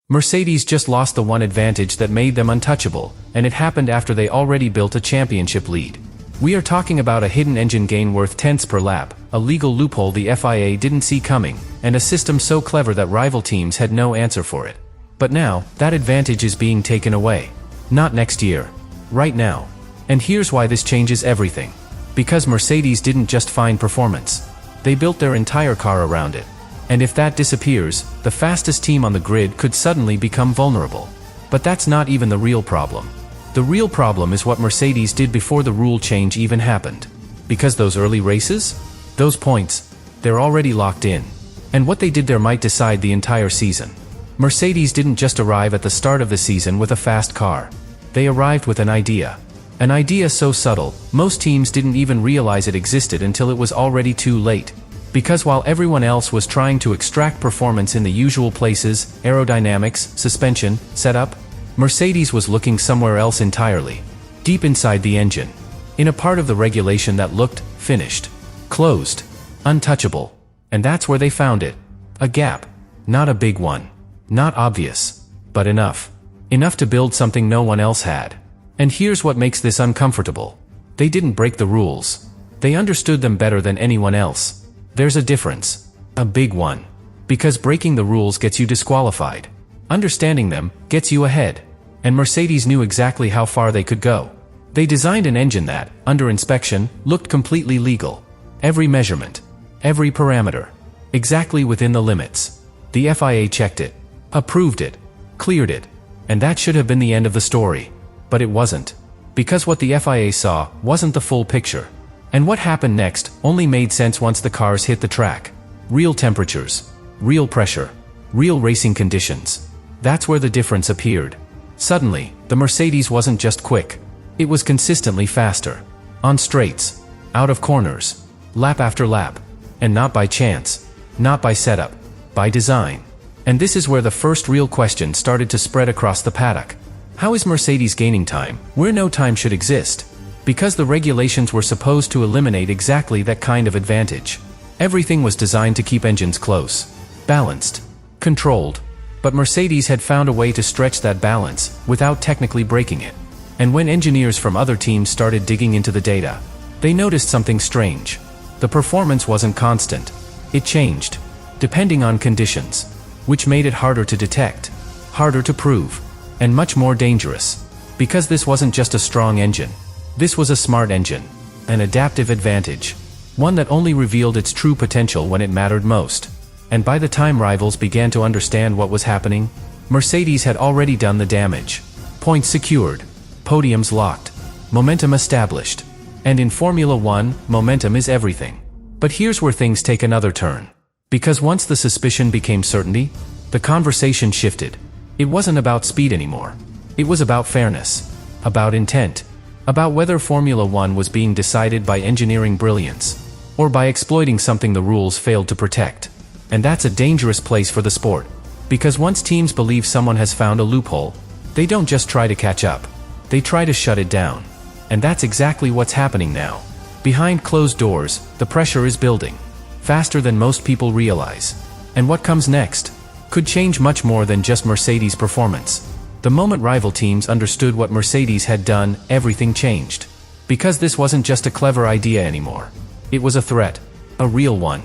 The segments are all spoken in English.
Mercedes just lost the one advantage that made them untouchable, and it happened after they already built a championship lead. We are talking about a hidden engine gain worth tenths per lap, a legal loophole the FIA didn't see coming, and a system so clever that rival teams had no answer for it. But now, that advantage is being taken away. Not next year. Right now. And here's why this changes everything. Because Mercedes didn't just find performance. They built their entire car around it. And if that disappears, the fastest team on the grid could suddenly become vulnerable. But that's not even the real problem. The real problem is what Mercedes did before the rule change even happened. Because those early races? Those points, they're already locked in. And what they did there might decide the entire season. Mercedes didn't just arrive at the start of the season with a fast car. They arrived with an idea. An idea so subtle, most teams didn't even realize it existed until it was already too late. Because while everyone else was trying to extract performance in the usual places, aerodynamics, suspension, setup, Mercedes was looking somewhere else entirely. Deep inside the engine. In a part of the regulation that looked finished. Closed. Untouchable. And that's where they found it. A gap. Not a big one. Not obvious. But enough. Enough to build something no one else had. And here's what makes this uncomfortable. They didn't break the rules. They understood them better than anyone else. There's a difference. A big one. Because breaking the rules gets you disqualified. Understanding them gets you ahead. And Mercedes knew exactly how far they could go. They designed an engine that, under inspection, looked completely legal. Every measurement. Every parameter. Exactly within the limits. The FIA checked it. Approved it. Cleared it. And that should have been the end of the story. But it wasn't. Because what the FIA saw wasn't the full picture. And what happened next only made sense once the cars hit the track. Real temperatures. Real pressure. Real racing conditions. That's where the difference appeared. Suddenly, the Mercedes wasn't just quick. It was consistently faster. On straights. Out of corners. Lap after lap. And not by chance. Not by setup. By design. And this is where the first real question started to spread across the paddock. How is Mercedes gaining time where no time should exist? Because the regulations were supposed to eliminate exactly that kind of advantage. Everything was designed to keep engines close. Balanced. Controlled. But Mercedes had found a way to stretch that balance without technically breaking it. And when engineers from other teams started digging into the data, they noticed something strange. The performance wasn't constant. It changed, depending on conditions, which made it harder to detect, harder to prove, and much more dangerous. Because this wasn't just a strong engine. This was a smart engine, an adaptive advantage, one that only revealed its true potential when it mattered most. And by the time rivals began to understand what was happening, Mercedes had already done the damage. Points secured, podiums locked, momentum established. And in Formula One, momentum is everything. But here's where things take another turn. Because once the suspicion became certainty, the conversation shifted. It wasn't about speed anymore. It was about fairness, about intent, about whether Formula One was being decided by engineering brilliance, or by exploiting something the rules failed to protect. And that's a dangerous place for the sport. Because once teams believe someone has found a loophole, they don't just try to catch up. They try to shut it down. And that's exactly what's happening now. Behind closed doors, the pressure is building. Faster than most people realize. And what comes next could change much more than just Mercedes' performance. The moment rival teams understood what Mercedes had done, everything changed. Because this wasn't just a clever idea anymore. It was a threat. A real one.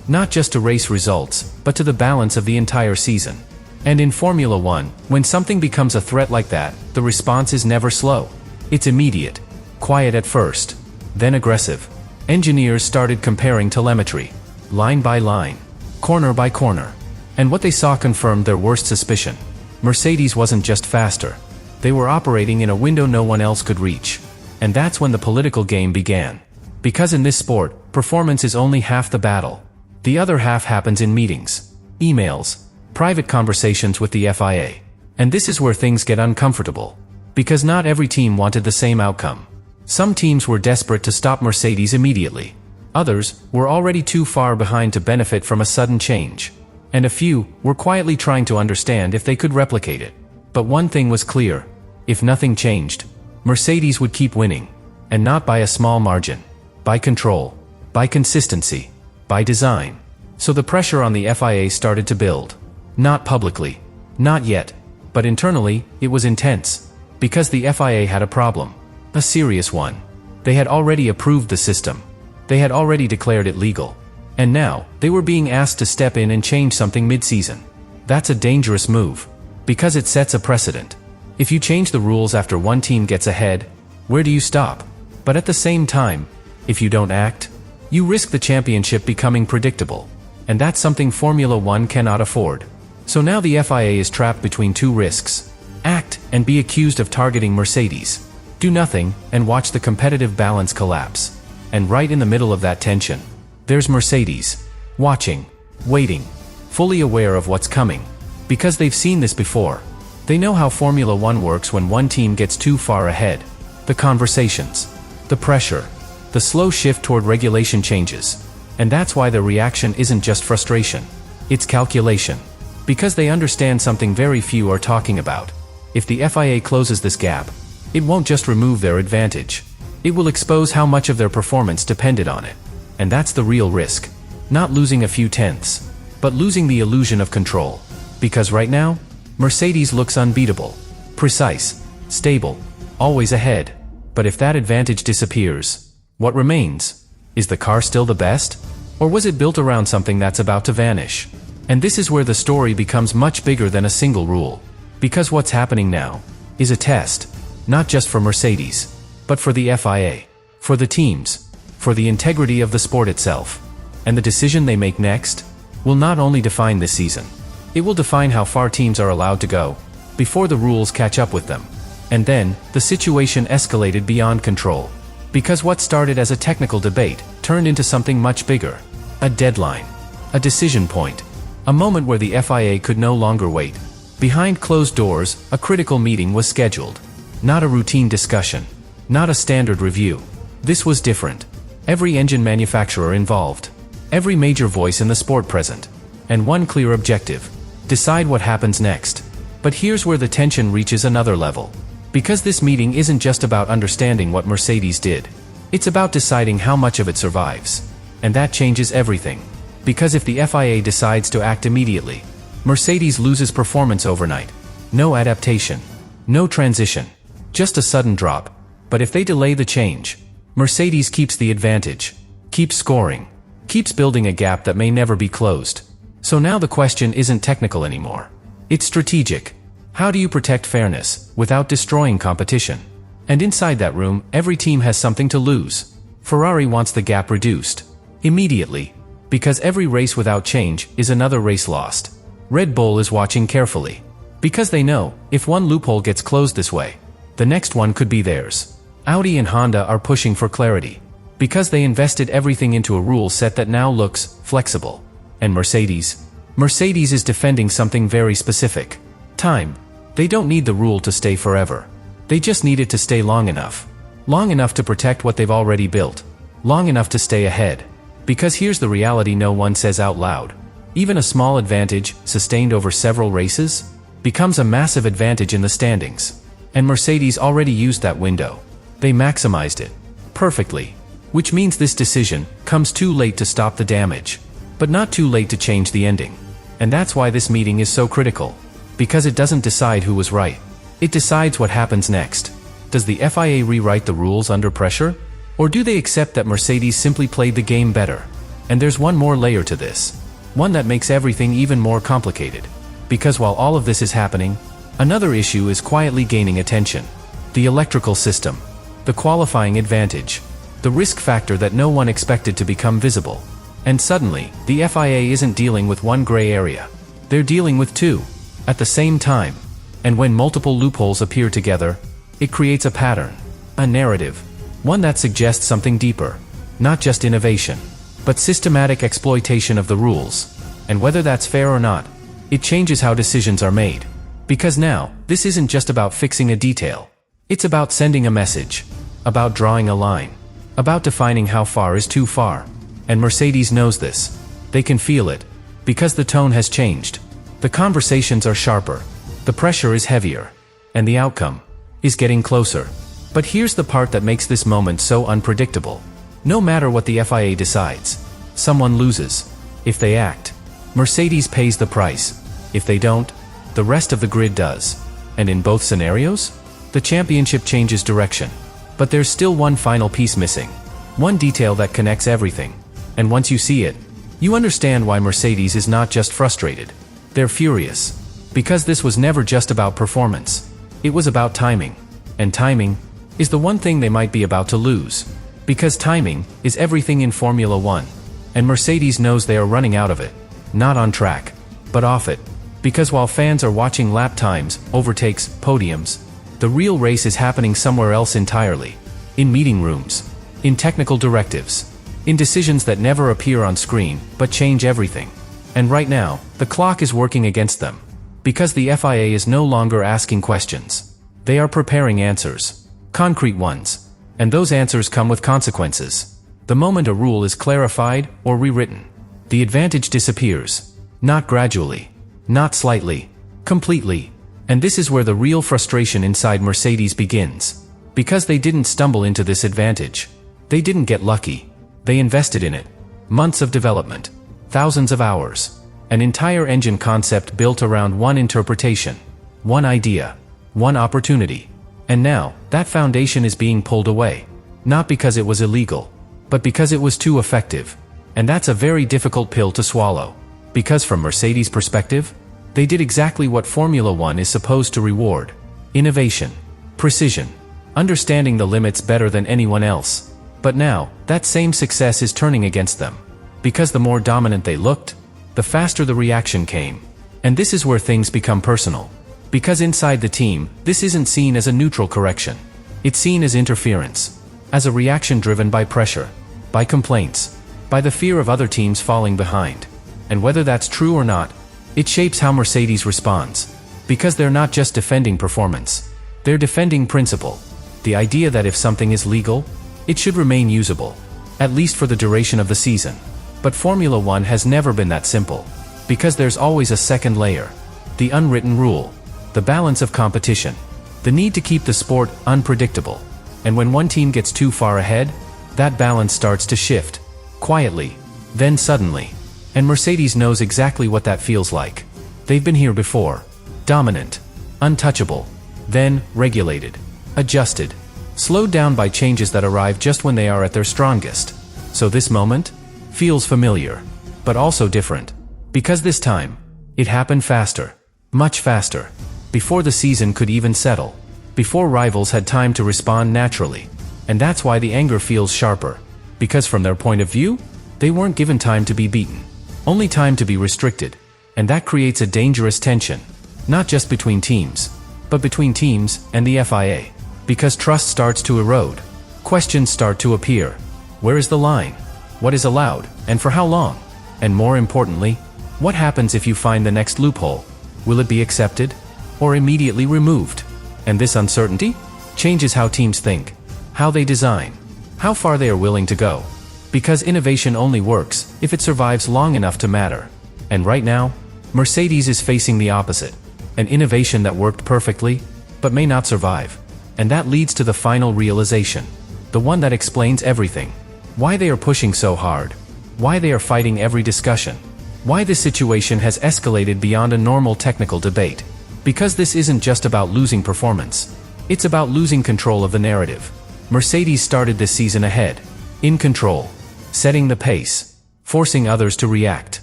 Not just to race results, but to the balance of the entire season. And in Formula One, when something becomes a threat like that, the response is never slow. It's immediate. Quiet at first. Then aggressive. Engineers started comparing telemetry. Line by line. Corner by corner. And what they saw confirmed their worst suspicion. Mercedes wasn't just faster. They were operating in a window no one else could reach. And that's when the political game began. Because in this sport, performance is only half the battle. The other half happens in meetings, emails, private conversations with the FIA. And this is where things get uncomfortable. Because not every team wanted the same outcome. Some teams were desperate to stop Mercedes immediately. Others were already too far behind to benefit from a sudden change. And a few were quietly trying to understand if they could replicate it. But one thing was clear. If nothing changed, Mercedes would keep winning. And not by a small margin. By control. By consistency. By design. So the pressure on the FIA started to build. Not publicly. Not yet. But internally, it was intense. Because the FIA had a problem. A serious one. They had already approved the system. They had already declared it legal. And now, they were being asked to step in and change something mid-season. That's a dangerous move. Because it sets a precedent. If you change the rules after one team gets ahead, where do you stop? But at the same time, if you don't act, you risk the championship becoming predictable. And that's something Formula One cannot afford. So now the FIA is trapped between two risks. Act, and be accused of targeting Mercedes. Do nothing, and watch the competitive balance collapse. And right in the middle of that tension, there's Mercedes. Watching. Waiting. Fully aware of what's coming. Because they've seen this before. They know how Formula One works when one team gets too far ahead. The conversations. The pressure. The slow shift toward regulation changes. And that's why their reaction isn't just frustration. It's calculation. Because they understand something very few are talking about. If the FIA closes this gap, it won't just remove their advantage. It will expose how much of their performance depended on it. And that's the real risk. Not losing a few tenths, but losing the illusion of control. Because right now, Mercedes looks unbeatable. Precise. Stable. Always ahead. But if that advantage disappears, what remains? Is the car still the best? Or was it built around something that's about to vanish? And this is where the story becomes much bigger than a single rule. Because what's happening now is a test, not just for Mercedes, but for the FIA, for the teams, for the integrity of the sport itself. And the decision they make next will not only define this season, it will define how far teams are allowed to go before the rules catch up with them. And then, the situation escalated beyond control. Because what started as a technical debate turned into something much bigger. A deadline. A decision point. A moment where the FIA could no longer wait. Behind closed doors, a critical meeting was scheduled. Not a routine discussion. Not a standard review. This was different. Every engine manufacturer involved. Every major voice in the sport present. And one clear objective. Decide what happens next. But here's where the tension reaches another level. Because this meeting isn't just about understanding what Mercedes did. It's about deciding how much of it survives. And that changes everything. Because if the FIA decides to act immediately, Mercedes loses performance overnight. No adaptation. No transition. Just a sudden drop. But if they delay the change, Mercedes keeps the advantage. Keeps scoring. Keeps building a gap that may never be closed. So now the question isn't technical anymore. It's strategic. How do you protect fairness without destroying competition? And inside that room, every team has something to lose. Ferrari wants the gap reduced. Immediately. Because every race without change is another race lost. Red Bull is watching carefully. Because they know, if one loophole gets closed this way, the next one could be theirs. Audi and Honda are pushing for clarity. Because they invested everything into a rule set that now looks flexible. And Mercedes? Mercedes is defending something very specific. Time. They don't need the rule to stay forever. They just need it to stay long enough. Long enough to protect what they've already built. Long enough to stay ahead. Because here's the reality no one says out loud. Even a small advantage, sustained over several races, becomes a massive advantage in the standings. And Mercedes already used that window. They maximized it. Perfectly. Which means this decision comes too late to stop the damage. But not too late to change the ending. And that's why this meeting is so critical. Because it doesn't decide who was right. It decides what happens next. Does the FIA rewrite the rules under pressure? Or do they accept that Mercedes simply played the game better? And there's one more layer to this. One that makes everything even more complicated. Because while all of this is happening, another issue is quietly gaining attention. The electrical system. The qualifying advantage. The risk factor that no one expected to become visible. And suddenly, the FIA isn't dealing with one gray area. They're dealing with two. At the same time. And when multiple loopholes appear together, it creates a pattern. A narrative. One that suggests something deeper. Not just innovation, but systematic exploitation of the rules. And whether that's fair or not, it changes how decisions are made. Because now, this isn't just about fixing a detail. It's about sending a message. About drawing a line. About defining how far is too far. And Mercedes knows this. They can feel it. Because the tone has changed. The conversations are sharper. The pressure is heavier. And the outcome is getting closer. But here's the part that makes this moment so unpredictable. No matter what the FIA decides, someone loses. If they act, Mercedes pays the price. If they don't, the rest of the grid does. And in both scenarios, the championship changes direction. But there's still one final piece missing. One detail that connects everything. And once you see it, you understand why Mercedes is not just frustrated. They're furious. Because this was never just about performance. It was about timing. And timing is the one thing they might be about to lose. Because timing is everything in Formula One. And Mercedes knows they are running out of it. Not on track, but off it. Because while fans are watching lap times, overtakes, podiums, the real race is happening somewhere else entirely. In meeting rooms. In technical directives. In decisions that never appear on screen, but change everything. And right now, the clock is working against them. Because the FIA is no longer asking questions. They are preparing answers. Concrete ones. And those answers come with consequences. The moment a rule is clarified or rewritten, the advantage disappears. Not gradually. Not slightly. Completely. And this is where the real frustration inside Mercedes begins. Because they didn't stumble into this advantage. They didn't get lucky. They invested in it. Months of development. Thousands of hours. An entire engine concept built around one interpretation. One idea. One opportunity. And now, that foundation is being pulled away. Not because it was illegal, but because it was too effective. And that's a very difficult pill to swallow. Because from Mercedes' perspective, they did exactly what Formula One is supposed to reward. Innovation. Precision. Understanding the limits better than anyone else. But now, that same success is turning against them. Because the more dominant they looked, the faster the reaction came. And this is where things become personal. Because inside the team, this isn't seen as a neutral correction. It's seen as interference. As a reaction driven by pressure. By complaints. By the fear of other teams falling behind. And whether that's true or not, it shapes how Mercedes responds. Because they're not just defending performance. They're defending principle. The idea that if something is legal, it should remain usable. At least for the duration of the season. But Formula One has never been that simple. Because there's always a second layer. The unwritten rule. The balance of competition. The need to keep the sport unpredictable. And when one team gets too far ahead, that balance starts to shift. Quietly. Then suddenly. And Mercedes knows exactly what that feels like. They've been here before. Dominant. Untouchable. Then, regulated. Adjusted. Slowed down by changes that arrive just when they are at their strongest. So this moment feels familiar. But also different. Because this time, it happened faster. Much faster. Before the season could even settle. Before rivals had time to respond naturally. And that's why the anger feels sharper. Because from their point of view, they weren't given time to be beaten. Only time to be restricted. And that creates a dangerous tension. Not just between teams, but between teams and the FIA. Because trust starts to erode. Questions start to appear. Where is the line? What is allowed, and for how long? And more importantly, what happens if you find the next loophole? Will it be accepted? Or immediately removed? And this uncertainty changes how teams think, how they design, how far they are willing to go. Because innovation only works if it survives long enough to matter. And right now, Mercedes is facing the opposite. An innovation that worked perfectly, but may not survive. And that leads to the final realization. The one that explains everything. Why they are pushing so hard. Why they are fighting every discussion. Why this situation has escalated beyond a normal technical debate. Because this isn't just about losing performance. It's about losing control of the narrative. Mercedes started this season ahead. In control. Setting the pace. Forcing others to react.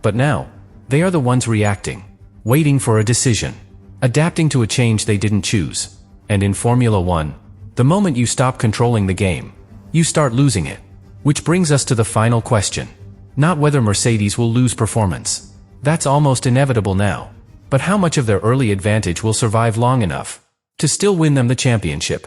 But now, they are the ones reacting. Waiting for a decision. Adapting to a change they didn't choose. And in Formula One, the moment you stop controlling the game, you start losing it. Which brings us to the final question. Not whether Mercedes will lose performance. That's almost inevitable now. But how much of their early advantage will survive long enough to still win them the championship?